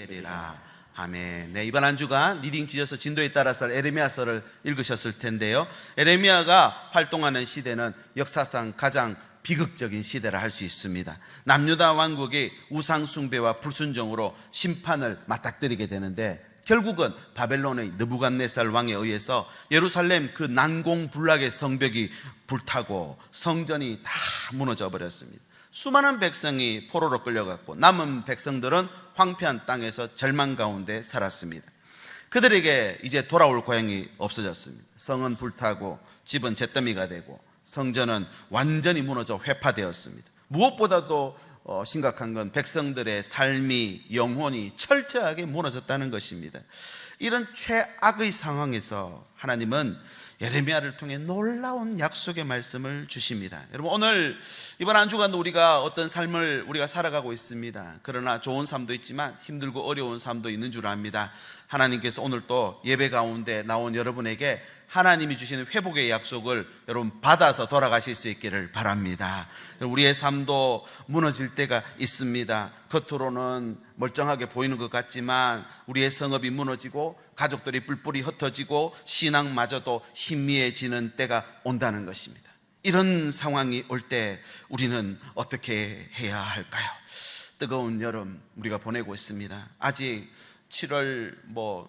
되리라. 아멘. 네, 이번 한 주간 리딩 지어서 진도에 따라서 에레미야서를 읽으셨을 텐데요. 에레미야가 활동하는 시대는 역사상 가장 비극적인 시대라 할 수 있습니다. 남유다 왕국이 우상 숭배와 불순종으로 심판을 맞닥뜨리게 되는데, 결국은 바벨론의 느부갓네살 왕에 의해서 예루살렘 그 난공불락의 성벽이 불타고 성전이 다 무너져 버렸습니다. 수많은 백성이 포로로 끌려갔고 남은 백성들은 황폐한 땅에서 절망 가운데 살았습니다. 그들에게 이제 돌아올 고향이 없어졌습니다. 성은 불타고 집은 잿더미가 되고 성전은 완전히 무너져 회파되었습니다. 무엇보다도 심각한 건 백성들의 삶이, 영혼이 철저하게 무너졌다는 것입니다. 이런 최악의 상황에서 하나님은 예레미야를 통해 놀라운 약속의 말씀을 주십니다. 여러분, 오늘 이번 한 주간도 우리가 어떤 삶을 우리가 살아가고 있습니다. 그러나 좋은 삶도 있지만 힘들고 어려운 삶도 있는 줄 압니다. 하나님께서 오늘 또 예배 가운데 나온 여러분에게 하나님이 주시는 회복의 약속을 여러분 받아서 돌아가실 수 있기를 바랍니다. 우리의 삶도 무너질 때가 있습니다. 겉으로는 멀쩡하게 보이는 것 같지만 우리의 성업이 무너지고 가족들이 뿔뿔이 흩어지고 신앙마저도 희미해지는 때가 온다는 것입니다. 이런 상황이 올 때 우리는 어떻게 해야 할까요? 뜨거운 여름 우리가 보내고 있습니다. 아직 7월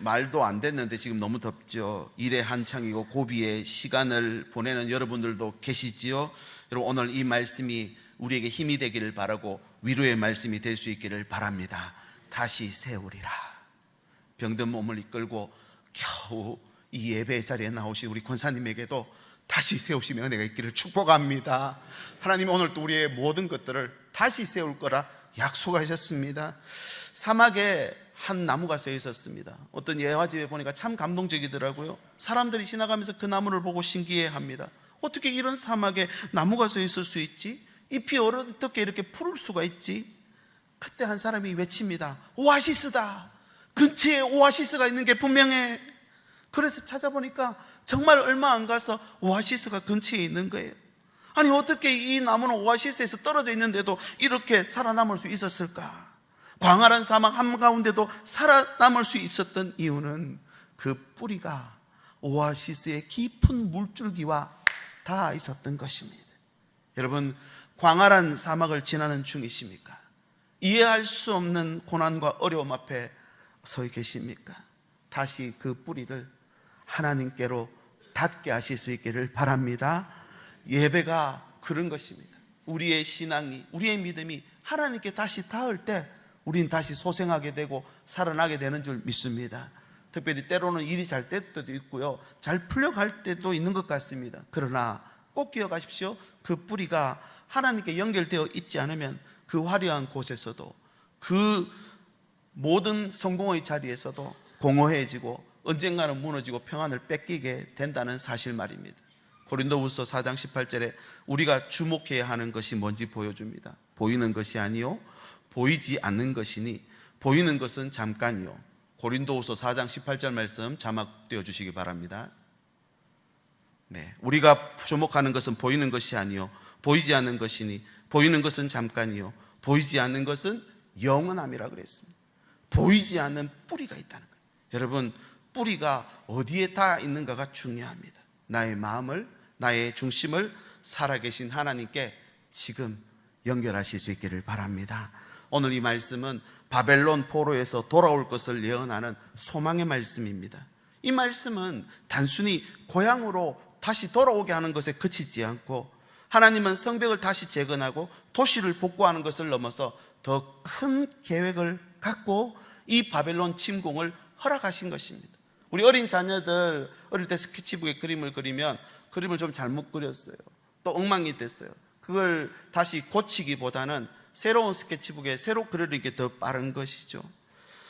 말도 안 됐는데 지금 너무 덥죠. 일에 한창이고 고비의 시간을 보내는 여러분들도 계시지요. 여러분, 오늘 이 말씀이 우리에게 힘이 되기를 바라고 위로의 말씀이 될 수 있기를 바랍니다. 다시 세우리라. 병든 몸을 이끌고 겨우 이 예배 자리에 나오신 우리 권사님에게도 다시 세우시며 은혜가 있기를 축복합니다. 하나님 오늘 또 우리의 모든 것들을 다시 세울 거라 약속하셨습니다. 사막에 한 나무가 서 있었습니다. 어떤 예화집에 보니까 참 감동적이더라고요. 사람들이 지나가면서 그 나무를 보고 신기해합니다. 어떻게 이런 사막에 나무가 서 있을 수 있지? 잎이 어떻게 이렇게 푸를 수가 있지? 그때 한 사람이 외칩니다. 오아시스다. 근처에 오아시스가 있는 게 분명해. 그래서 찾아보니까 정말 얼마 안 가서 오아시스가 근처에 있는 거예요. 아니, 어떻게 이 나무는 오아시스에서 떨어져 있는데도 이렇게 살아남을 수 있었을까? 광활한 사막 한가운데도 살아남을 수 있었던 이유는 그 뿌리가 오아시스의 깊은 물줄기와 닿아 있었던 것입니다. 여러분, 광활한 사막을 지나는 중이십니까? 이해할 수 없는 고난과 어려움 앞에 서 계십니까? 다시 그 뿌리를 하나님께로 닿게 하실 수 있기를 바랍니다. 예배가 그런 것입니다. 우리의 신앙이, 우리의 믿음이 하나님께 다시 닿을 때 우린 다시 소생하게 되고 살아나게 되는 줄 믿습니다. 특별히 때로는 일이 잘 될 때도 있고요, 잘 풀려갈 때도 있는 것 같습니다. 그러나 꼭 기억하십시오. 그 뿌리가 하나님께 연결되어 있지 않으면 그 화려한 곳에서도, 그 모든 성공의 자리에서도 공허해지고 언젠가는 무너지고 평안을 뺏기게 된다는 사실 말입니다. 고린도후서 4장 18절에 우리가 주목해야 하는 것이 뭔지 보여줍니다. 보이는 것이 아니요 보이지 않는 것이니 보이는 것은 잠깐이요. 고린도후서 4장 18절 말씀 자막 띄워주시기 바랍니다. 네, 우리가 주목하는 것은 보이는 것이 아니요 보이지 않는 것이니 보이는 것은 잠깐이요 보이지 않는 것은 영원함이라 그랬습니다. 보이지 않는 뿌리가 있다는 거예요. 여러분, 뿌리가 어디에 닿아 있는가가 중요합니다. 나의 마음을, 나의 중심을 살아계신 하나님께 지금 연결하실 수 있기를 바랍니다. 오늘 이 말씀은 바벨론 포로에서 돌아올 것을 예언하는 소망의 말씀입니다. 이 말씀은 단순히 고향으로 다시 돌아오게 하는 것에 그치지 않고 하나님은 성벽을 다시 재건하고 도시를 복구하는 것을 넘어서 더 큰 계획을 갖고 이 바벨론 침공을 허락하신 것입니다. 우리 어린 자녀들 어릴 때 스케치북에 그림을 그리면 그림을 좀 잘못 그렸어요. 또 엉망이 됐어요. 그걸 다시 고치기보다는 새로운 스케치북에 새로 그리는 게 더 빠른 것이죠.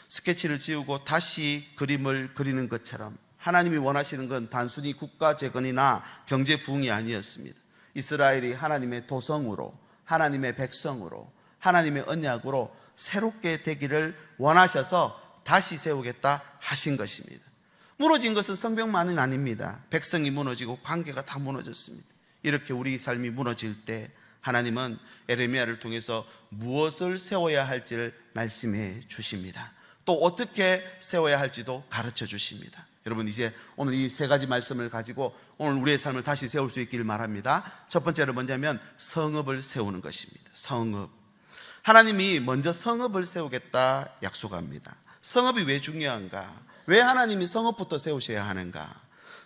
스케치를 지우고 다시 그림을 그리는 것처럼 하나님이 원하시는 건 단순히 국가 재건이나 경제 부흥이 아니었습니다. 이스라엘이 하나님의 도성으로, 하나님의 백성으로, 하나님의 언약으로 새롭게 되기를 원하셔서 다시 세우겠다 하신 것입니다. 무너진 것은 성벽만은 아닙니다. 백성이 무너지고 관계가 다 무너졌습니다. 이렇게 우리 삶이 무너질 때 하나님은 에레미야를 통해서 무엇을 세워야 할지를 말씀해 주십니다. 또 어떻게 세워야 할지도 가르쳐 주십니다. 여러분, 이제 오늘 이 세 가지 말씀을 가지고 오늘 우리의 삶을 다시 세울 수 있기를 바랍니다. 첫 번째는 뭐냐면 성읍을 세우는 것입니다. 성읍. 하나님이 먼저 성읍을 세우겠다 약속합니다. 성읍이 왜 중요한가? 왜 하나님이 성읍부터 세우셔야 하는가?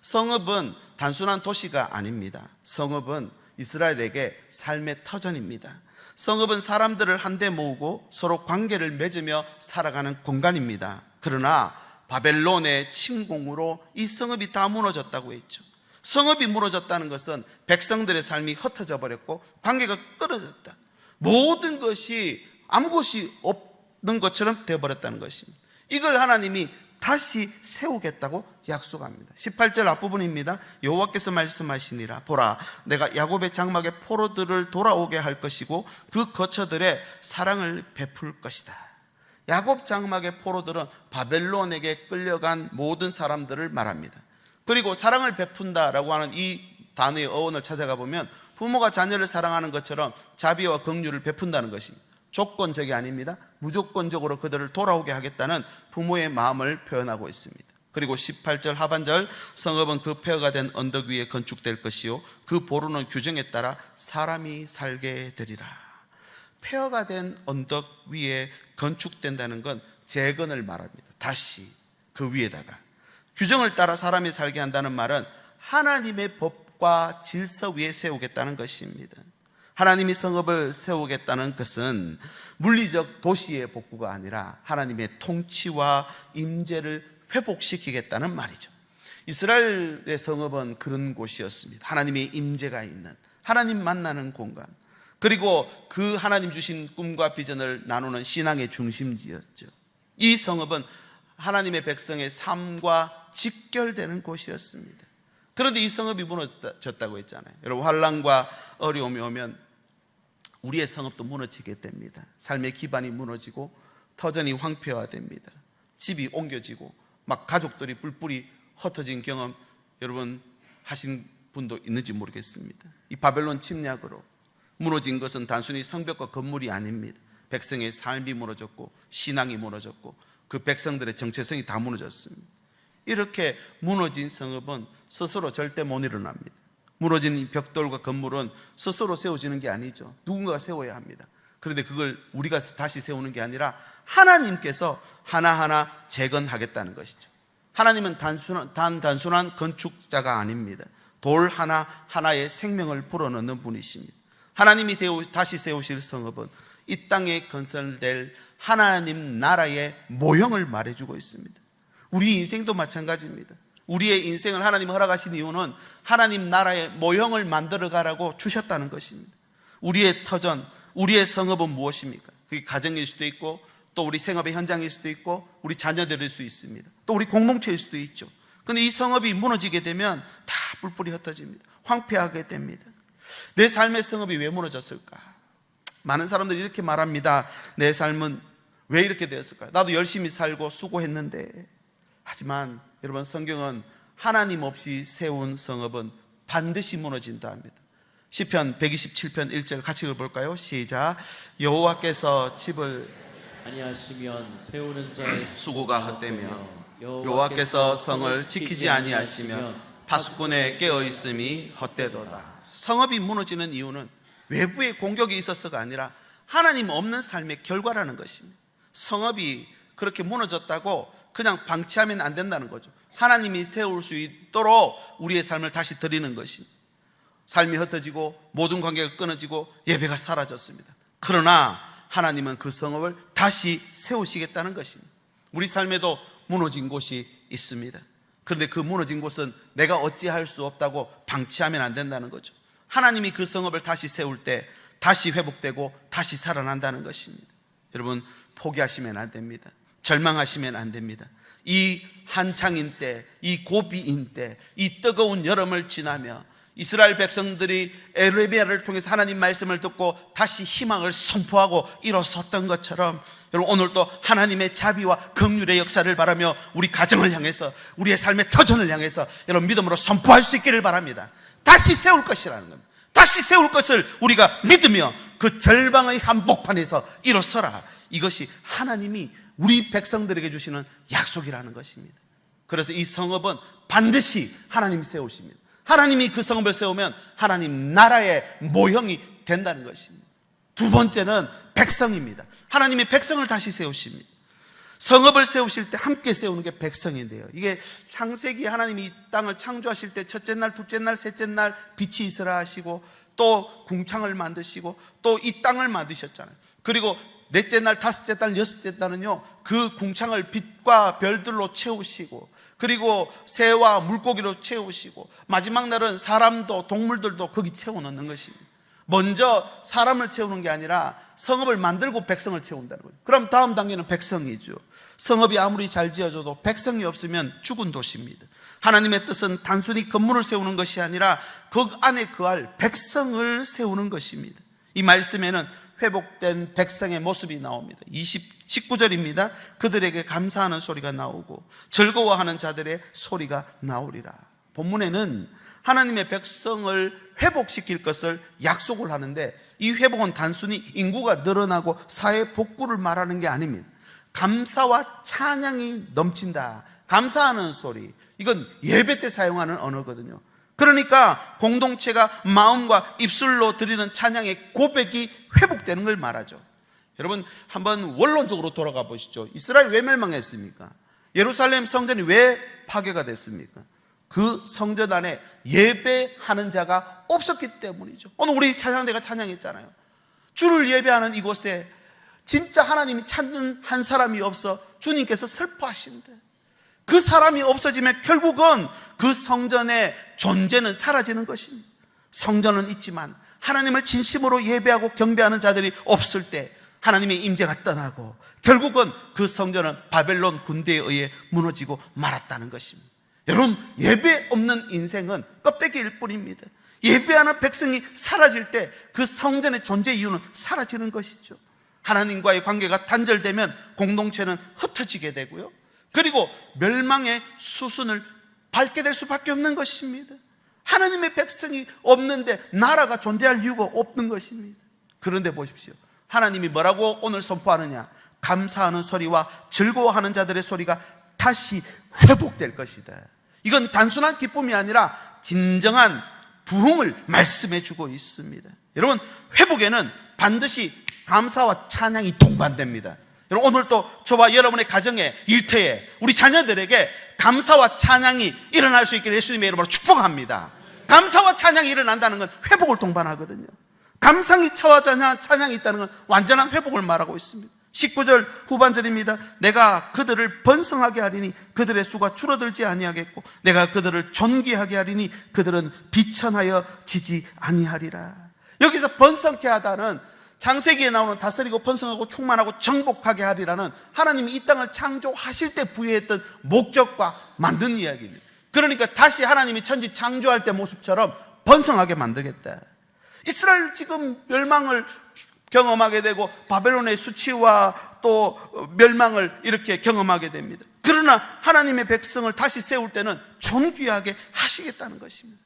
성읍은 단순한 도시가 아닙니다. 성읍은 이스라엘에게 삶의 터전입니다. 성읍은 사람들을 한데 모으고 서로 관계를 맺으며 살아가는 공간입니다. 그러나 바벨론의 침공으로 이 성읍이 다 무너졌다고 했죠. 성읍이 무너졌다는 것은 백성들의 삶이 흩어져 버렸고 관계가 끊어졌다. 모든 것이 아무것이 없는 것처럼 되어버렸다는 것입니다. 이걸 하나님이 다시 세우겠다고 약속합니다. 18절 앞부분입니다. 여호와께서 말씀하시니라. 보라, 내가 야곱의 장막의 포로들을 돌아오게 할 것이고 그 거처들의 사랑을 베풀 것이다. 야곱 장막의 포로들은 바벨론에게 끌려간 모든 사람들을 말합니다. 그리고 사랑을 베푼다라고 하는 이 단어의 어원을 찾아가 보면 부모가 자녀를 사랑하는 것처럼 자비와 긍휼을 베푼다는 것입니다. 조건적이 아닙니다. 무조건적으로 그들을 돌아오게 하겠다는 부모의 마음을 표현하고 있습니다. 그리고 18절 하반절, 성읍은 그 폐허가 된 언덕 위에 건축될 것이요 그 보루는 규정에 따라 사람이 살게 되리라. 폐허가 된 언덕 위에 건축된다는 건 재건을 말합니다. 다시 그 위에다가 규정을 따라 사람이 살게 한다는 말은 하나님의 법과 질서 위에 세우겠다는 것입니다. 하나님이 성읍을 세우겠다는 것은 물리적 도시의 복구가 아니라 하나님의 통치와 임재를 회복시키겠다는 말이죠. 이스라엘의 성읍은 그런 곳이었습니다. 하나님의 임재가 있는, 하나님 만나는 공간, 그리고 그 하나님 주신 꿈과 비전을 나누는 신앙의 중심지였죠. 이 성읍은 하나님의 백성의 삶과 직결되는 곳이었습니다. 그런데 이 성읍이 무너졌다고 했잖아요. 여러분, 환난과 어려움이 오면 우리의 성읍도 무너지게 됩니다. 삶의 기반이 무너지고 터전이 황폐화됩니다. 집이 옮겨지고 막 가족들이 뿔뿔이 흩어진 경험 여러분 하신 분도 있는지 모르겠습니다. 이 바벨론 침략으로 무너진 것은 단순히 성벽과 건물이 아닙니다. 백성의 삶이 무너졌고 신앙이 무너졌고 그 백성들의 정체성이 다 무너졌습니다. 이렇게 무너진 성읍은 스스로 절대 못 일어납니다. 무너진 벽돌과 건물은 스스로 세워지는 게 아니죠. 누군가가 세워야 합니다. 그런데 그걸 우리가 다시 세우는 게 아니라 하나님께서 하나하나 재건하겠다는 것이죠. 하나님은 단순한 건축자가 아닙니다. 돌 하나하나에 생명을 불어넣는 분이십니다. 하나님이 다시 세우실 성읍은 이 땅에 건설될 하나님 나라의 모형을 말해주고 있습니다. 우리 인생도 마찬가지입니다. 우리의 인생을 하나님 허락하신 이유는 하나님 나라의 모형을 만들어 가라고 주셨다는 것입니다. 우리의 터전, 우리의 성읍은 무엇입니까? 그게 가정일 수도 있고 또 우리 생업의 현장일 수도 있고 우리 자녀들일 수 있습니다. 또 우리 공동체일 수도 있죠. 그런데 이 성읍이 무너지게 되면 다 뿔뿔이 흩어집니다. 황폐하게 됩니다. 내 삶의 성읍이 왜 무너졌을까? 많은 사람들이 이렇게 말합니다. 내 삶은 왜 이렇게 되었을까? 나도 열심히 살고 수고했는데. 하지만 여러분, 성경은 하나님 없이 세운 성읍은 반드시 무너진다 합니다. 시편 127편 1절 같이 읽어볼까요? 시작. 여호와께서 집을 아니하시면 세우는 자의 수고가 헛되며 여호와께서 성을 지키지 아니하시면 파수꾼의 깨어있음이 헛되도다. 성읍이 무너지는 이유는 외부의 공격이 있어서가 아니라 하나님 없는 삶의 결과라는 것입니다. 성읍이 그렇게 무너졌다고 그냥 방치하면 안 된다는 거죠. 하나님이 세울 수 있도록 우리의 삶을 다시 드리는 것입니다. 삶이 흩어지고 모든 관계가 끊어지고 예배가 사라졌습니다. 그러나 하나님은 그 성읍을 다시 세우시겠다는 것입니다. 우리 삶에도 무너진 곳이 있습니다. 그런데 그 무너진 곳은 내가 어찌할 수 없다고 방치하면 안 된다는 거죠. 하나님이 그 성읍을 다시 세울 때 다시 회복되고 다시 살아난다는 것입니다. 여러분, 포기하시면 안 됩니다. 절망하시면 안 됩니다. 이 한창인 때, 이 고비인 때, 이 뜨거운 여름을 지나며 이스라엘 백성들이 에레미야를 통해서 하나님 말씀을 듣고 다시 희망을 선포하고 일어섰던 것처럼 여러분, 오늘도 하나님의 자비와 긍휼의 역사를 바라며 우리 가정을 향해서 우리의 삶의 터전을 향해서 여러분 믿음으로 선포할 수 있기를 바랍니다. 다시 세울 것이라는 겁니다. 다시 세울 것을 우리가 믿으며 그 절방의 한복판에서 일어서라. 이것이 하나님이 우리 백성들에게 주시는 약속이라는 것입니다. 그래서 이 성읍은 반드시 하나님이 세우십니다. 하나님이 그 성읍을 세우면 하나님 나라의 모형이 된다는 것입니다. 두 번째는 백성입니다. 하나님이 백성을 다시 세우십니다. 성읍을 세우실 때 함께 세우는 게 백성인데요, 이게 창세기 하나님이 이 땅을 창조하실 때 첫째 날, 둘째 날, 셋째 날 빛이 있으라 하시고 또 궁창을 만드시고 또 이 땅을 만드셨잖아요. 그리고 넷째 날, 다섯째 날, 여섯째 날은요 그 궁창을 빛과 별들로 채우시고 그리고 새와 물고기로 채우시고 마지막 날은 사람도 동물들도 거기 채워넣는 것입니다. 먼저 사람을 채우는 게 아니라 성읍을 만들고 백성을 채운다는 거예요. 그럼 다음 단계는 백성이죠. 성읍이 아무리 잘 지어져도 백성이 없으면 죽은 도시입니다. 하나님의 뜻은 단순히 건물을 세우는 것이 아니라 그 안에 거할 백성을 세우는 것입니다. 이 말씀에는 회복된 백성의 모습이 나옵니다. 19절입니다. 그들에게 감사하는 소리가 나오고 즐거워하는 자들의 소리가 나오리라. 본문에는 하나님의 백성을 회복시킬 것을 약속을 하는데 이 회복은 단순히 인구가 늘어나고 사회 복구를 말하는 게 아닙니다. 감사와 찬양이 넘친다. 감사하는 소리. 이건 예배 때 사용하는 언어거든요. 그러니까 공동체가 마음과 입술로 드리는 찬양의 고백이 회복되는 걸 말하죠. 여러분 한번 원론적으로 돌아가 보시죠. 이스라엘 왜 멸망했습니까? 예루살렘 성전이 왜 파괴가 됐습니까? 그 성전 안에 예배하는 자가 없었기 때문이죠. 오늘 우리 찬양대가 찬양했잖아요. 주를 예배하는 이곳에 진짜 하나님이 찾는 한 사람이 없어 주님께서 슬퍼하신대. 그 사람이 없어지면 결국은 그 성전의 존재는 사라지는 것입니다. 성전은 있지만 하나님을 진심으로 예배하고 경배하는 자들이 없을 때 하나님의 임재가 떠나고 결국은 그 성전은 바벨론 군대에 의해 무너지고 말았다는 것입니다. 여러분 예배 없는 인생은 껍데기일 뿐입니다. 예배하는 백성이 사라질 때 그 성전의 존재 이유는 사라지는 것이죠. 하나님과의 관계가 단절되면 공동체는 흩어지게 되고요, 그리고 멸망의 수순을 밟게 될 수밖에 없는 것입니다. 하나님의 백성이 없는데 나라가 존재할 이유가 없는 것입니다. 그런데 보십시오, 하나님이 뭐라고 오늘 선포하느냐? 감사하는 소리와 즐거워하는 자들의 소리가 다시 회복될 것이다. 이건 단순한 기쁨이 아니라 진정한 부흥을 말씀해 주고 있습니다. 여러분 회복에는 반드시 감사와 찬양이 동반됩니다. 여러분 오늘도 저와 여러분의 가정에, 일터에, 우리 자녀들에게 감사와 찬양이 일어날 수 있기를 예수님의 이름으로 축복합니다. 감사와 찬양이 일어난다는 건 회복을 동반하거든요. 감사와 찬양이 있다는 건 완전한 회복을 말하고 있습니다. 19절 후반절입니다. 내가 그들을 번성하게 하리니 그들의 수가 줄어들지 아니하겠고 내가 그들을 존귀하게 하리니 그들은 비천하여 지지 아니하리라. 여기서 번성케 하다는 창세기에 나오는 다스리고 번성하고 충만하고 정복하게 하리라는 하나님이 이 땅을 창조하실 때 부여했던 목적과 만든 이야기입니다. 그러니까 다시 하나님이 천지 창조할 때 모습처럼 번성하게 만들겠다. 이스라엘 지금 멸망을 경험하게 되고 바벨론의 수치와 또 멸망을 이렇게 경험하게 됩니다. 그러나 하나님의 백성을 다시 세울 때는 존귀하게 하시겠다는 것입니다.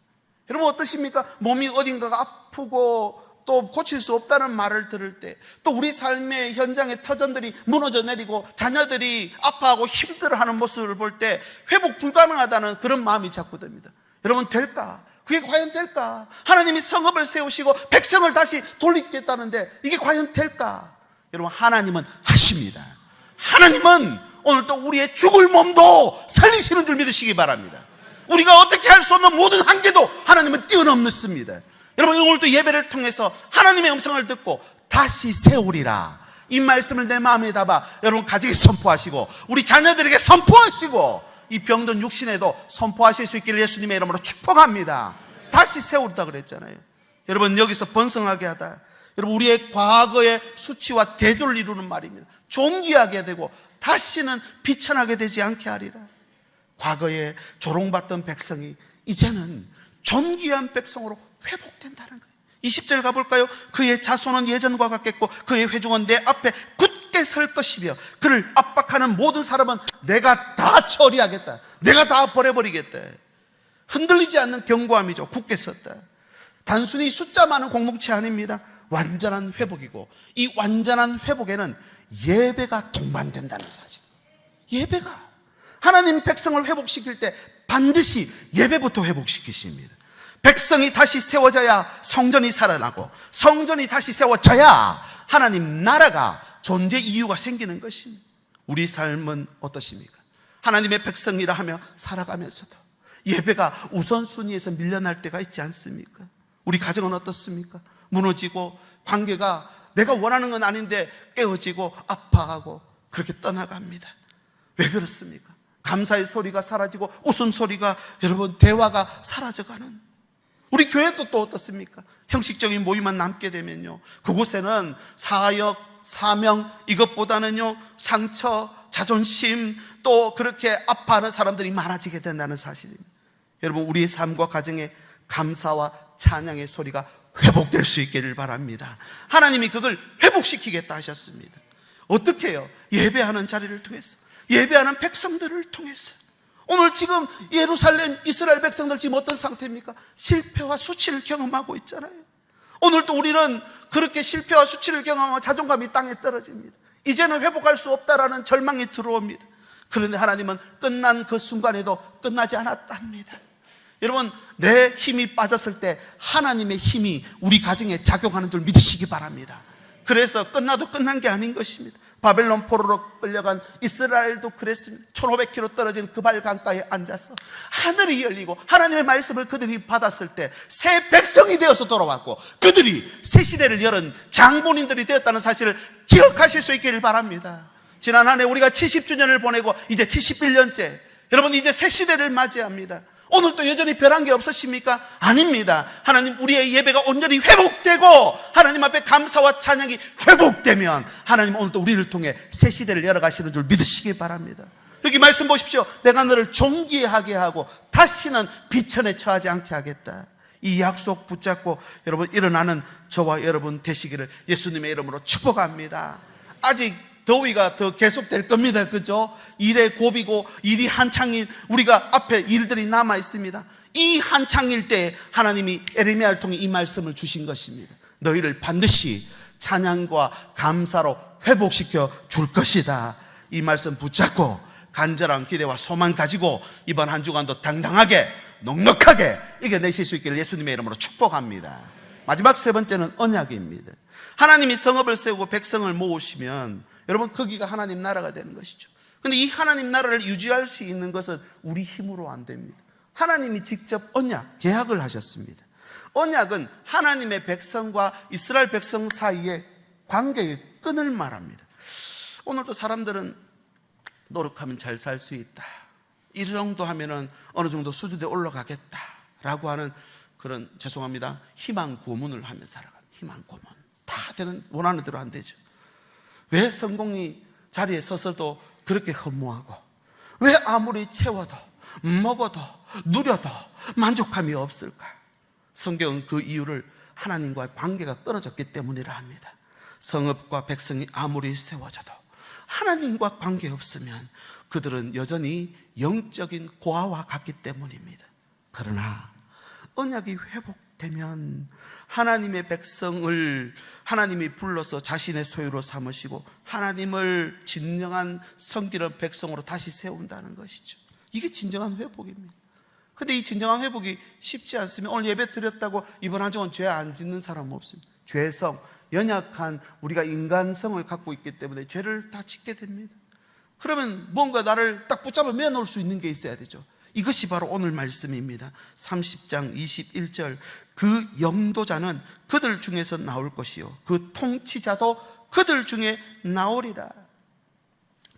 여러분 어떠십니까? 몸이 어딘가가 아프고 또 고칠 수 없다는 말을 들을 때, 또 우리 삶의 현장의 터전들이 무너져 내리고 자녀들이 아파하고 힘들어하는 모습을 볼 때 회복 불가능하다는 그런 마음이 자꾸 듭니다. 여러분 될까? 그게 과연 될까? 하나님이 성읍을 세우시고 백성을 다시 돌리겠다는데 이게 과연 될까? 여러분 하나님은 하십니다. 하나님은 오늘 또 우리의 죽을 몸도 살리시는 줄 믿으시기 바랍니다. 우리가 어떻게 할 수 없는 모든 한계도 하나님은 뛰어넘습니다. 여러분 오늘도 예배를 통해서 하나님의 음성을 듣고 다시 세우리라, 이 말씀을 내 마음에 담아 여러분 가정에 선포하시고 우리 자녀들에게 선포하시고 이 병든 육신에도 선포하실 수 있기를 예수님의 이름으로 축복합니다. 다시 세우리다 그랬잖아요. 여러분 여기서 번성하게 하다, 여러분 우리의 과거의 수치와 대조를 이루는 말입니다. 존귀하게 되고 다시는 비천하게 되지 않게 하리라. 과거에 조롱받던 백성이 이제는 존귀한 백성으로 회복된다는 거예요. 20절 가볼까요? 그의 자손은 예전과 같겠고 그의 회중은 내 앞에 굳게 설 것이며 그를 압박하는 모든 사람은 내가 다 처리하겠다, 내가 다 버려버리겠다. 흔들리지 않는 견고함이죠. 굳게 섰다. 단순히 숫자 많은 공동체 아닙니다. 완전한 회복이고, 이 완전한 회복에는 예배가 동반된다는 사실. 예배가 하나님 백성을 회복시킬 때 반드시 예배부터 회복시키십니다. 백성이 다시 세워져야 성전이 살아나고, 성전이 다시 세워져야 하나님 나라가 존재 이유가 생기는 것입니다. 우리 삶은 어떠십니까? 하나님의 백성이라 하며 살아가면서도 예배가 우선순위에서 밀려날 때가 있지 않습니까? 우리 가정은 어떻습니까? 무너지고, 관계가 내가 원하는 건 아닌데 깨어지고 아파하고 그렇게 떠나갑니다. 왜 그렇습니까? 감사의 소리가 사라지고 웃음소리가, 여러분, 대화가 사라져가는, 우리 교회도 또 어떻습니까? 형식적인 모임만 남게 되면요, 그곳에는 사역, 사명, 이것보다는요 상처, 자존심, 또 그렇게 아파하는 사람들이 많아지게 된다는 사실입니다. 여러분, 우리의 삶과 가정에 감사와 찬양의 소리가 회복될 수 있기를 바랍니다. 하나님이 그걸 회복시키겠다 하셨습니다. 어떻게 해요? 예배하는 자리를 통해서, 예배하는 백성들을 통해서. 오늘 지금 예루살렘 이스라엘 백성들 지금 어떤 상태입니까? 실패와 수치를 경험하고 있잖아요. 오늘도 우리는 그렇게 실패와 수치를 경험하며 자존감이 땅에 떨어집니다. 이제는 회복할 수 없다라는 절망이 들어옵니다. 그런데 하나님은 끝난 그 순간에도 끝나지 않았답니다. 여러분, 내 힘이 빠졌을 때 하나님의 힘이 우리 가정에 작용하는 줄 믿으시기 바랍니다. 그래서 끝나도 끝난 게 아닌 것입니다. 바벨론 포로로 끌려간 이스라엘도 그랬습니다. 1500km 떨어진 그발 강가에 앉아서 하늘이 열리고 하나님의 말씀을 그들이 받았을 때 새 백성이 되어서 돌아왔고, 그들이 새 시대를 열은 장본인들이 되었다는 사실을 기억하실 수 있기를 바랍니다. 지난 한 해 우리가 70주년을 보내고 이제 71년째, 여러분, 이제 새 시대를 맞이합니다. 오늘도 여전히 변한 게 없으십니까? 아닙니다. 하나님, 우리의 예배가 온전히 회복되고 하나님 앞에 감사와 찬양이 회복되면 하나님 오늘도 우리를 통해 새 시대를 열어가시는 줄 믿으시기 바랍니다. 여기 말씀 보십시오. 내가 너를 존귀하게 하고 다시는 비천에 처하지 않게 하겠다. 이 약속 붙잡고 여러분 일어나는 저와 여러분 되시기를 예수님의 이름으로 축복합니다. 아직 더위가 더 계속될 겁니다. 그죠? 일의 고비고 일이 한창인 우리가 앞에 일들이 남아 있습니다. 이 한창일 때 하나님이 에레미야를 통해 이 말씀을 주신 것입니다. 너희를 반드시 찬양과 감사로 회복시켜 줄 것이다. 이 말씀 붙잡고 간절한 기대와 소망 가지고 이번 한 주간도 당당하게 넉넉하게 이겨내실 수 있기를 예수님의 이름으로 축복합니다. 마지막 세 번째는 언약입니다. 하나님이 성읍을 세우고 백성을 모으시면 여러분, 거기가 하나님 나라가 되는 것이죠. 그런데 이 하나님 나라를 유지할 수 있는 것은 우리 힘으로 안 됩니다. 하나님이 직접 언약, 계약을 하셨습니다. 언약은 하나님의 백성과 이스라엘 백성 사이의 관계의 끈을 말합니다. 오늘도 사람들은 노력하면 잘 살 수 있다, 이 정도 하면은 어느 정도 수준에 올라가겠다라고 하는 그런, 죄송합니다, 희망 고문을 하며 살아가는, 희망 고문. 다 되는, 원하는 대로 안 되죠. 왜 성공이 자리에 서서도 그렇게 허무하고, 왜 아무리 채워도 먹어도 누려도 만족함이 없을까? 성경은 그 이유를 하나님과의 관계가 끊어졌기 때문이라 합니다. 성읍과 백성이 아무리 세워져도 하나님과 관계 없으면 그들은 여전히 영적인 고아와 같기 때문입니다. 그러나 언약이 회복되면 하나님의 백성을 하나님이 불러서 자신의 소유로 삼으시고 하나님을 진정한 섬기는 백성으로 다시 세운다는 것이죠. 이게 진정한 회복입니다. 근데 이 진정한 회복이 쉽지 않습니다. 오늘 예배 드렸다고 이번 한 주간 죄 안 짓는 사람은 없습니다. 죄성, 연약한 우리가 인간성을 갖고 있기 때문에 죄를 다 짓게 됩니다. 그러면 뭔가 나를 딱 붙잡아 매놓을 수 있는 게 있어야 되죠. 이것이 바로 오늘 말씀입니다. 30장 21절, 그 영도자는 그들 중에서 나올 것이요 그 통치자도 그들 중에 나오리라.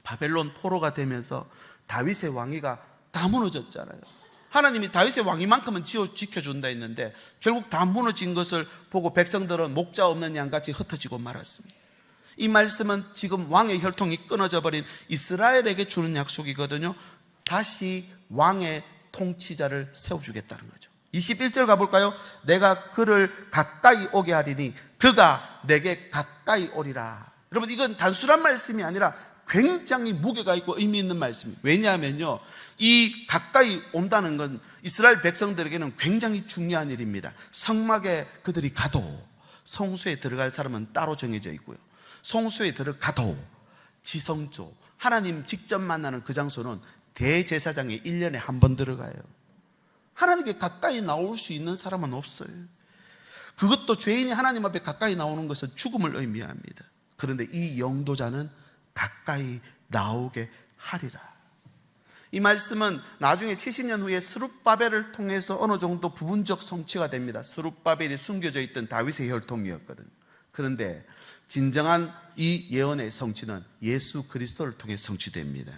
바벨론 포로가 되면서 다윗의 왕위가 다 무너졌잖아요. 하나님이 다윗의 왕위만큼은 지켜준다 했는데 결국 다 무너진 것을 보고 백성들은 목자 없는 양같이 흩어지고 말았습니다. 이 말씀은 지금 왕의 혈통이 끊어져 버린 이스라엘에게 주는 약속이거든요. 다시 왕의 통치자를 세워주겠다는 거죠. 21절 가볼까요? 내가 그를 가까이 오게 하리니 그가 내게 가까이 오리라. 여러분, 이건 단순한 말씀이 아니라 굉장히 무게가 있고 의미 있는 말씀이에요. 왜냐하면요, 이 가까이 온다는 건 이스라엘 백성들에게는 굉장히 중요한 일입니다. 성막에 그들이 가도 성소에 들어갈 사람은 따로 정해져 있고요, 성소에 들어가도 지성소, 하나님 직접 만나는 그 장소는 대제사장이 1년에 한 번 들어가요. 하나님께 가까이 나올 수 있는 사람은 없어요. 그것도 죄인이 하나님 앞에 가까이 나오는 것은 죽음을 의미합니다. 그런데 이 영도자는 가까이 나오게 하리라. 이 말씀은 나중에 70년 후에 스룹바벨을 통해서 어느 정도 부분적 성취가 됩니다. 스룹바벨이 숨겨져 있던 다윗의 혈통이었거든요. 그런데 진정한 이 예언의 성취는 예수 그리스도를 통해 성취됩니다.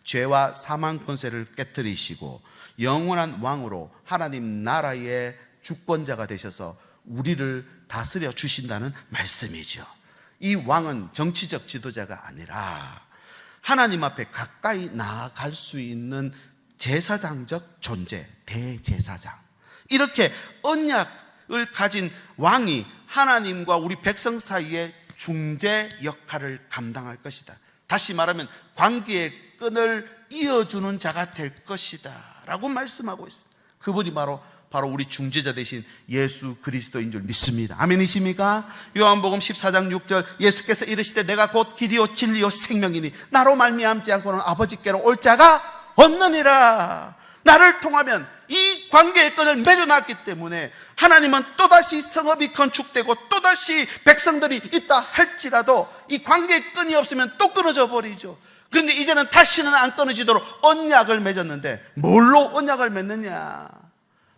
죄와 사망 권세를 깨뜨리시고 영원한 왕으로 하나님 나라의 주권자가 되셔서 우리를 다스려 주신다는 말씀이죠. 이 왕은 정치적 지도자가 아니라 하나님 앞에 가까이 나아갈 수 있는 제사장적 존재, 대제사장. 이렇게 언약을 가진 왕이 하나님과 우리 백성 사이에 중재 역할을 감당할 것이다. 다시 말하면 관계의 끈을 이어주는 자가 될 것이다 라고 말씀하고 있어요. 그분이 바로 우리 중재자 되신 예수 그리스도인 줄 믿습니다. 아멘이십니까? 요한복음 14장 6절, 예수께서 이르시되 내가 곧 길이요 진리요 생명이니 나로 말미암지 않고는 아버지께로 올 자가 없느니라. 나를 통하면 이 관계의 끈을 맺어놨기 때문에 하나님은 또다시 성읍이 건축되고 또다시 백성들이 있다 할지라도 이 관계의 끈이 없으면 또 끊어져 버리죠. 그런데 이제는 다시는 안 끊어지도록 언약을 맺었는데 뭘로 언약을 맺느냐?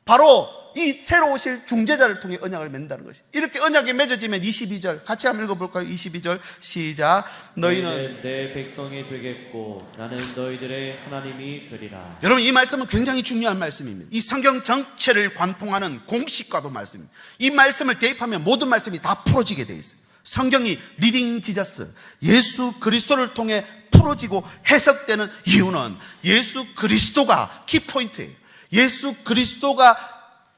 바로 이 새로 오실 중재자를 통해 언약을 맺는다는 것이. 이렇게 언약이 맺어지면 22절 같이 한번 읽어볼까요? 22절 시작. 너희는 내 백성이 되겠고 나는 너희들의 하나님이 되리라. 여러분, 이 말씀은 굉장히 중요한 말씀입니다. 이 성경 전체를 관통하는 공식과도 말씀입니다. 이 말씀을 대입하면 모든 말씀이 다 풀어지게 되어 있어요. 성경이 리딩 지저스, 예수 그리스도를 통해 풀어지고 해석되는 이유는 예수 그리스도가 키포인트예요. 예수 그리스도가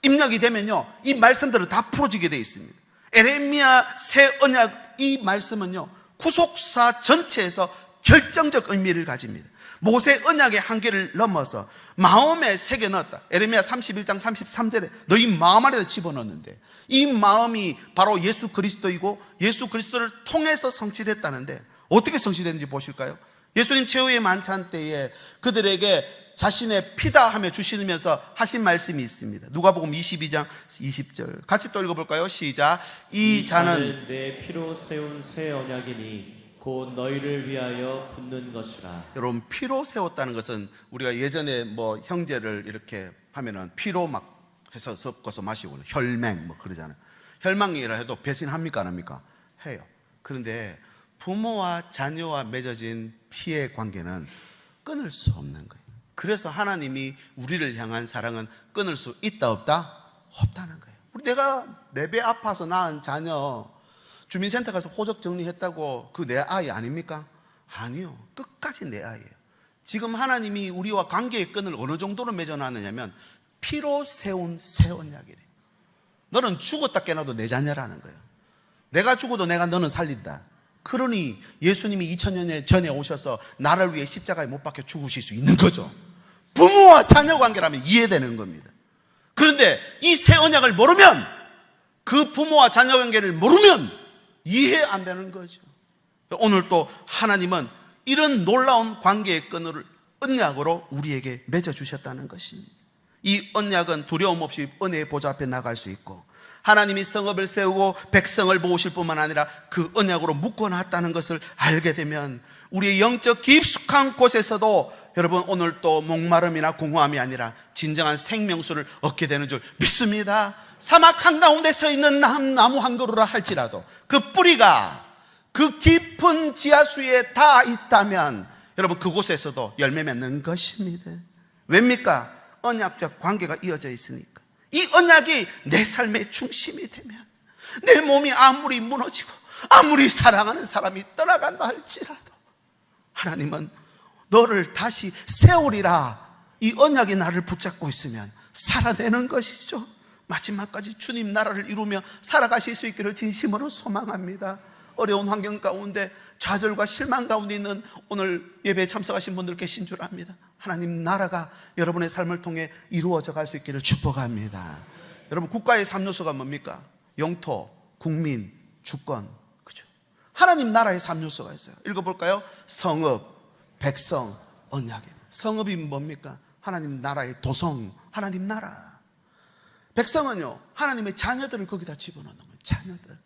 입력이 되면요, 이 말씀들은 다 풀어지게 되어 있습니다. 에레미야 새 언약, 이 말씀은요 구속사 전체에서 결정적 의미를 가집니다. 모세 언약의 한계를 넘어서 마음에 새겨 넣었다. 에레미야 31장 33절에 너희 마음 안에다 집어넣었는데, 이 마음이 바로 예수 그리스도이고 예수 그리스도를 통해서 성취됐다는데, 어떻게 성취됐는지 보실까요? 예수님 최후의 만찬 때에 그들에게 자신의 피다 하며 주시면서 하신 말씀이 있습니다. 누가복음 22장 20절 같이 또 읽어볼까요? 시작. 이 잔은 내 피로 세운 새 언약이니 곧 너희를 위하여 붓는 것이라. 여러분, 피로 세웠다는 것은 우리가 예전에 뭐 형제를 이렇게 하면은 피로 막 해서 섞어서 마시고 혈맹 뭐 그러잖아요. 혈맹이라 해도 배신합니까 안 합니까? 해요. 그런데 부모와 자녀와 맺어진 피의 관계는 끊을 수 없는 거예요. 그래서 하나님이 우리를 향한 사랑은 끊을 수 있다 없다? 없다는 거예요. 내가 내 배 아파서 낳은 자녀 주민센터 가서 호적 정리했다고 그 내 아이 아닙니까? 아니요, 끝까지 내 아이예요. 지금 하나님이 우리와 관계의 끈을 어느 정도로 맺어놨느냐면 피로 세운 새 언약이래. 너는 죽었다 깨어나도 내 자녀라는 거예요. 내가 죽어도 내가 너는 살린다. 그러니 예수님이 2000년 전에 오셔서 나를 위해 십자가에 못 박혀 죽으실 수 있는 거죠. 부모와 자녀 관계라면 이해되는 겁니다. 그런데 이 새 언약을 모르면, 그 부모와 자녀 관계를 모르면 이해 안 되는 거죠. 오늘 또 하나님은 이런 놀라운 관계의 끈을 언약으로 우리에게 맺어주셨다는 것입니다. 이 언약은 두려움 없이 은혜의 보좌 앞에 나갈 수 있고, 하나님이 성읍을 세우고 백성을 모으실 뿐만 아니라 그 언약으로 묶어놨다는 것을 알게 되면 우리의 영적 깊숙한 곳에서도 여러분 오늘 또 목마름이나 공허함이 아니라 진정한 생명수를 얻게 되는 줄 믿습니다. 사막 한가운데 서 있는 나무 한 그루라 할지라도 그 뿌리가 그 깊은 지하수에 다 있다면 여러분 그곳에서도 열매 맺는 것입니다. 왜입니까? 언약적 관계가 이어져 있으니까. 이 언약이 내 삶의 중심이 되면 내 몸이 아무리 무너지고 아무리 사랑하는 사람이 떠나간다 할지라도 하나님은 너를 다시 세우리라. 이 언약이 나를 붙잡고 있으면 살아내는 것이죠. 마지막까지 주님 나라를 이루며 살아가실 수 있기를 진심으로 소망합니다. 어려운 환경 가운데 좌절과 실망 가운데 있는 오늘 예배에 참석하신 분들 계신 줄 압니다. 하나님 나라가 여러분의 삶을 통해 이루어져 갈 수 있기를 축복합니다. 여러분, 국가의 3요소가 뭡니까? 영토, 국민, 주권, 그죠? 하나님 나라의 3요소가 있어요. 읽어볼까요? 성읍, 백성, 언약입니다. 성읍이 뭡니까? 하나님 나라의 도성, 하나님 나라. 백성은요, 하나님의 자녀들을 거기다 집어넣는 거예요. 자녀들.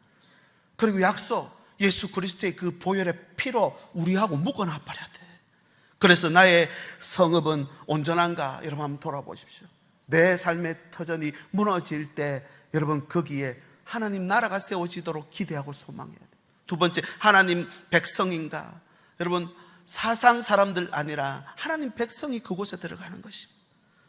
그리고 약속, 예수 그리스도의 그 보혈의 피로 우리하고 묶어놔 버려야 돼. 그래서 나의 성읍은 온전한가? 여러분 한번 돌아보십시오. 내 삶의 터전이 무너질 때 여러분 거기에 하나님 나라가 세워지도록 기대하고 소망해야 돼요. 두 번째, 하나님 백성인가? 여러분, 사상 사람들 아니라 하나님 백성이 그곳에 들어가는 것입니다.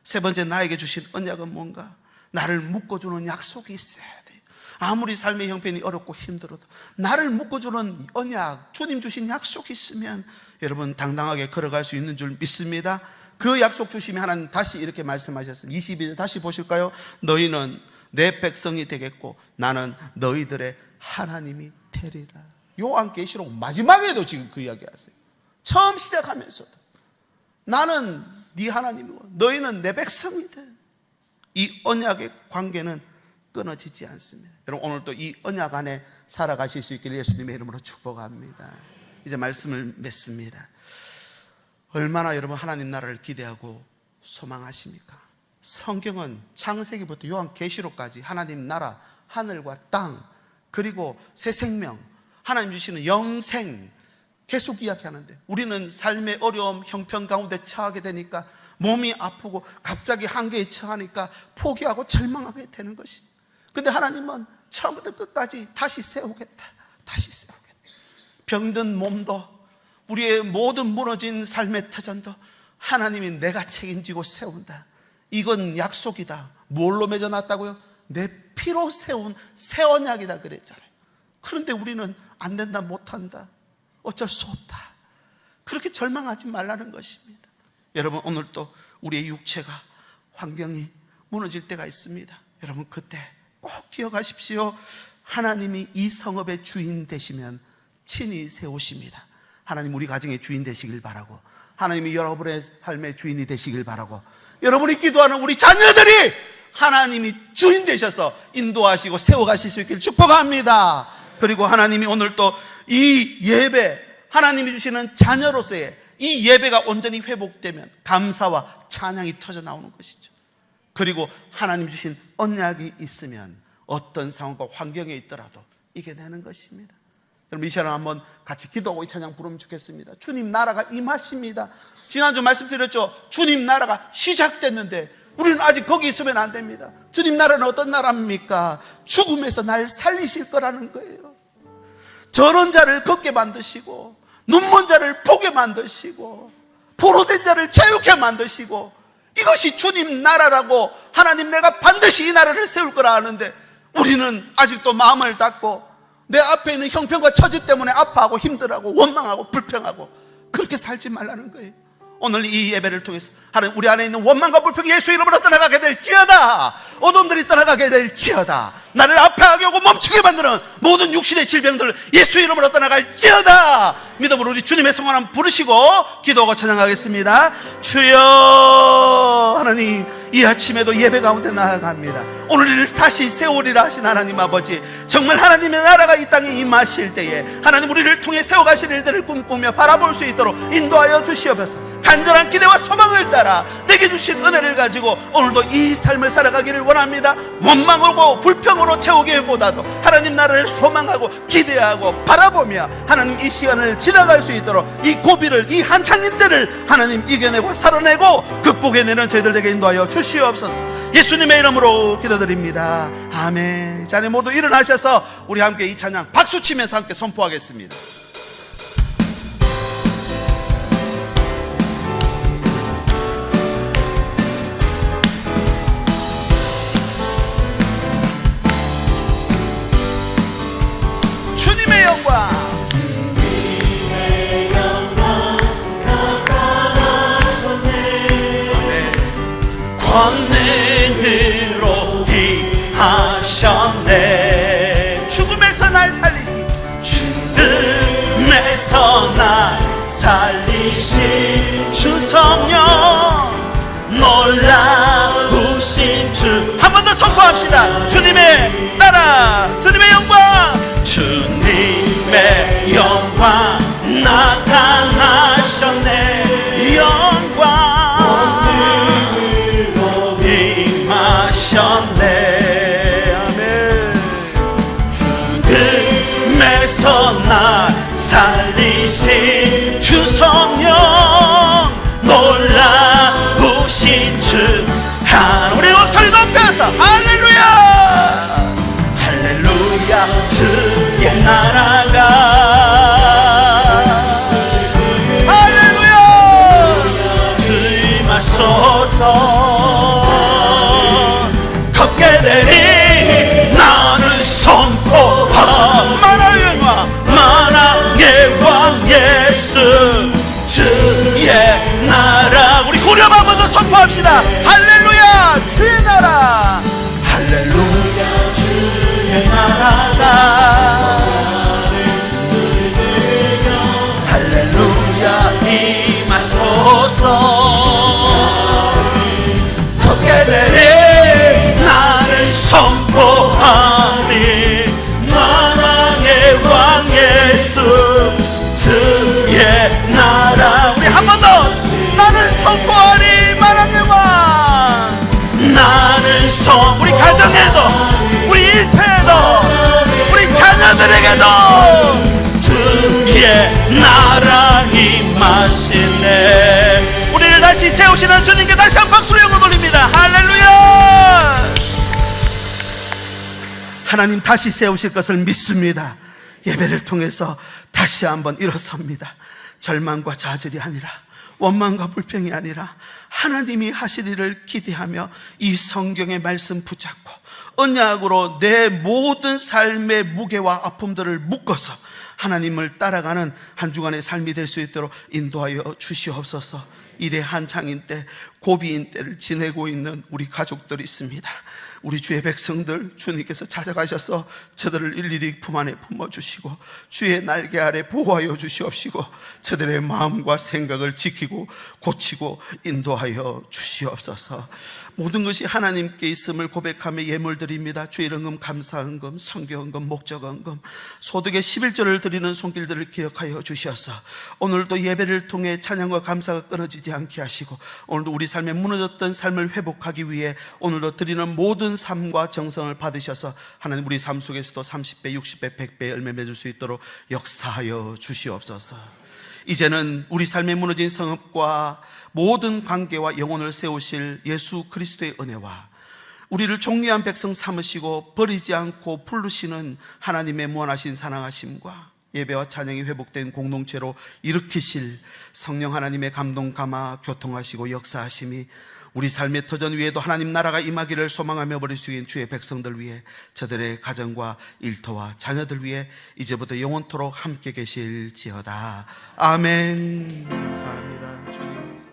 세 번째, 나에게 주신 언약은 뭔가? 나를 묶어주는 약속이 있어야 돼요. 아무리 삶의 형편이 어렵고 힘들어도 나를 묶어주는 언약, 주님 주신 약속이 있으면 여러분 당당하게 걸어갈 수 있는 줄 믿습니다. 그 약속 주시면 하나님 다시 이렇게 말씀하셨습니다. 22절 다시 보실까요? 너희는 내 백성이 되겠고 나는 너희들의 하나님이 되리라. 요한계시록 마지막에도 지금 그 이야기 하세요. 처음 시작하면서도 나는 네 하나님이고 너희는 내 백성이 돼. 이 언약의 관계는 끊어지지 않습니다. 여러분, 오늘도 이 언약 안에 살아가실 수 있기를 예수님의 이름으로 축복합니다. 이제 말씀을 맺습니다. 얼마나 여러분 하나님 나라를 기대하고 소망하십니까? 성경은 창세기부터 요한계시록까지 하나님 나라, 하늘과 땅, 그리고 새 생명, 하나님 주시는 영생 계속 이야기하는데, 우리는 삶의 어려움, 형편 가운데 처하게 되니까 몸이 아프고 갑자기 한계에 처하니까 포기하고 절망하게 되는 것입니다. 근데 하나님은 처음부터 끝까지 다시 세우겠다, 다시 세우겠다. 병든 몸도, 우리의 모든 무너진 삶의 터전도 하나님이 내가 책임지고 세운다. 이건 약속이다. 뭘로 맺어놨다고요? 내 피로 세운 새 언약이다 그랬잖아요. 그런데 우리는 안 된다, 못한다, 어쩔 수 없다, 그렇게 절망하지 말라는 것입니다. 여러분, 오늘 또 우리의 육체가, 환경이 무너질 때가 있습니다. 여러분, 그때 꼭 기억하십시오. 하나님이 이 성읍의 주인 되시면 친히 세우십니다. 하나님 우리 가정의 주인 되시길 바라고, 하나님이 여러분의 삶의 주인이 되시길 바라고, 여러분이 기도하는 우리 자녀들이 하나님이 주인 되셔서 인도하시고 세워가실 수 있기를 축복합니다. 그리고 하나님이 오늘 또 이 예배, 하나님이 주시는 자녀로서의 이 예배가 온전히 회복되면 감사와 찬양이 터져 나오는 것이죠. 그리고 하나님 주신 언약이 있으면 어떤 상황과 환경에 있더라도 이겨내는 것입니다. 여러분, 이 시간 한번 같이 기도하고 이 찬양 부르면 좋겠습니다. 주님 나라가 임하십니다. 지난주 말씀드렸죠. 주님 나라가 시작됐는데 우리는 아직 거기 있으면 안 됩니다. 주님 나라는 어떤 나라입니까? 죽음에서 날 살리실 거라는 거예요. 저런 자를 걷게 만드시고, 눈먼 자를 보게 만드시고, 포로된 자를 자유케 만드시고, 이것이 주님 나라라고, 하나님 내가 반드시 이 나라를 세울 거라 하는데 우리는 아직도 마음을 닫고 내 앞에 있는 형편과 처지 때문에 아파하고 힘들어하고 원망하고 불평하고 그렇게 살지 말라는 거예요. 오늘 이 예배를 통해서 하나님 우리 안에 있는 원망과 불평이 예수 이름으로 떠나가게 될지어다. 어둠들이 떠나가게 될지어다. 나를 아파하게 하고 멈추게 만드는 모든 육신의 질병들 예수 이름으로 떠나갈지어다. 믿음으로 우리 주님의 성원 한번 부르시고 기도하고 찬양하겠습니다. 주여, 하나님 이 아침에도 예배 가운데 나아갑니다. 오늘 이를 다시 세우리라 하신 하나님 아버지, 정말 하나님의 나라가 이 땅에 임하실 때에 하나님 우리를 통해 세워가실 일들을 꿈꾸며 바라볼 수 있도록 인도하여 주시옵소서. 간절한 기대와 소망을 따라 내게 주신 은혜를 가지고 오늘도 이 삶을 살아가기를 원합니다. 원망하고 불평으로 채우기보다도 하나님 나라를 소망하고 기대하고 바라보며 하나님 이 시간을 지나갈 수 있도록 이 고비를, 이 한창인 때를 하나님 이겨내고 살아내고 극복해내는 저희들에게 인도하여 주시옵소서. 예수님의 이름으로 기도드립니다. 아멘. 자네 모두 일어나셔서 우리 함께 이 찬양 박수치면서 함께 선포하겠습니다. 주님의 영광, 주님의 영광 나타나셨네. 권능으로 임하셨네. 죽음에서 날 살리신, 성령 놀라우신 주. 한 번 더 선포합시다. 주님의 나라, 주님의 영광, 주님의 영광 나타나셨네. 영광 임하셨네. 아멘. 죽음에서 날 살리신 주 성령 놀라우신 주. 우리 목소리 높여서 할렐루야 할렐루야. 주의 나라가 할렐루야 주 임하소서. 걷게 되니 나는 선포하 만왕의 왕 만왕의 왕 예수 주의 나라. 우리 후렴 한 번 더 선포합시다. 할렐루야 주의 나라. 할렐루야 주의 나라가 할렐루야 임하소서. 걷게 되니 나를 선포하니 만왕의 왕 예수 주의 나라. 우리 한 번 더. 나는 선포하니 만왕의 왕. 나는 우리 가정에도 우리 일터에도 우리 자녀들에게도 주의 나라 임하시네. 우리를 다시 세우시는 주님께 다시 한 박수로 영광 돌립니다. 할렐루야. 하나님 다시 세우실 것을 믿습니다. 예배를 통해서 다시 한번 일어섭니다. 절망과 좌절이 아니라, 원망과 불평이 아니라 하나님이 하실 일을 기대하며 이 성경의 말씀 붙잡고 언약으로 내 모든 삶의 무게와 아픔들을 묶어서 하나님을 따라가는 한 주간의 삶이 될 수 있도록 인도하여 주시옵소서. 일의 한창인 때, 고비인 때를 지내고 있는 우리 가족들이 있습니다. 우리 주의 백성들, 주님께서 찾아가셔서 저들을 일일이 품 안에 품어주시고 주의 날개 아래 보호하여 주시옵시고 저들의 마음과 생각을 지키고 고치고 인도하여 주시옵소서. 모든 것이 하나님께 있음을 고백하며 예물드립니다. 주의 은금, 감사헌금, 선교헌금, 목적헌금, 소득의 11조를 드리는 손길들을 기억하여 주셔서 오늘도 예배를 통해 찬양과 감사가 끊어지지 않게 하시고 오늘도 우리 삶에 무너졌던 삶을 회복하기 위해 오늘도 드리는 모든 삶과 정성을 받으셔서 하나님 우리 삶 속에서도 30배, 60배, 100배 열매 맺을 수 있도록 역사하여 주시옵소서. 이제는 우리 삶에 무너진 성읍과 모든 관계와 영혼을 세우실 예수 그리스도의 은혜와 우리를 존귀한 백성 삼으시고 버리지 않고 부르시는 하나님의 무한하신 사랑하심과 예배와 찬양이 회복된 공동체로 일으키실 성령 하나님의 감동 감화 교통하시고 역사하심이 우리 삶의 터전 위에도 하나님 나라가 임하기를 소망하며 버릴 수 있는 주의 백성들 위해, 저들의 가정과 일터와 자녀들 위해 이제부터 영원토록 함께 계실지어다. 아멘. 감사합니다 주님.